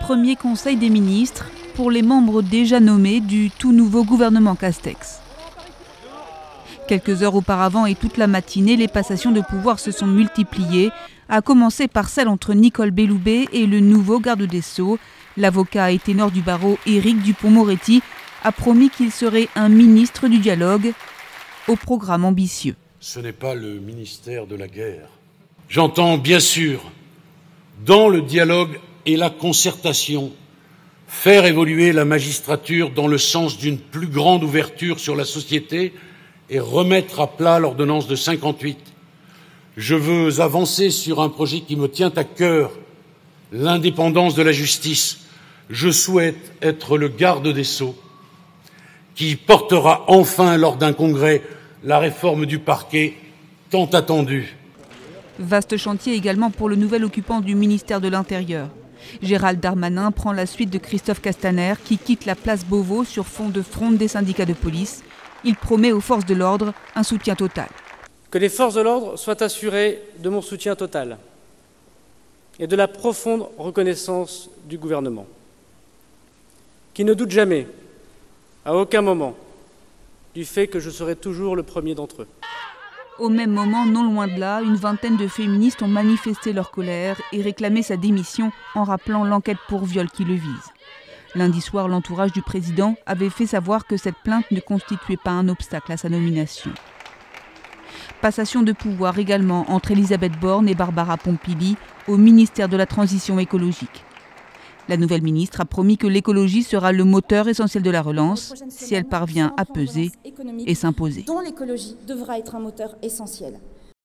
Premier conseil des ministres pour les membres déjà nommés du tout nouveau gouvernement Castex. Quelques heures auparavant et toute la matinée, les passations de pouvoir se sont multipliées, à commencer par celle entre Nicole Belloubet et le nouveau garde des Sceaux. L'avocat et ténor du barreau Éric Dupond-Moretti a promis qu'il serait un ministre du dialogue au programme ambitieux. Ce n'est pas le ministère de la guerre. J'entends bien sûr, dans le dialogue et la concertation, faire évoluer la magistrature dans le sens d'une plus grande ouverture sur la société et remettre à plat l'ordonnance de 58. Je veux avancer sur un projet qui me tient à cœur, l'indépendance de la justice. Je souhaite être le garde des Sceaux qui portera enfin lors d'un congrès la réforme du parquet tant attendue. Vaste chantier également pour le nouvel occupant du ministère de l'Intérieur. Gérald Darmanin prend la suite de Christophe Castaner qui quitte la place Beauvau sur fond de fronde des syndicats de police. Il promet aux forces de l'ordre un soutien total. Que les forces de l'ordre soient assurées de mon soutien total et de la profonde reconnaissance du gouvernement, qui ne doute jamais, à aucun moment, du fait que je serai toujours le premier d'entre eux. Au même moment, non loin de là, une vingtaine de féministes ont manifesté leur colère et réclamé sa démission en rappelant l'enquête pour viol qui le vise. Lundi soir, l'entourage du président avait fait savoir que cette plainte ne constituait pas un obstacle à sa nomination. Passation de pouvoir également entre Elisabeth Borne et Barbara Pompili au ministère de la Transition écologique. La nouvelle ministre a promis que l'écologie sera le moteur essentiel de la relance si elle parvient à peser et s'imposer. Dont l'écologie devra être un moteur essentiel.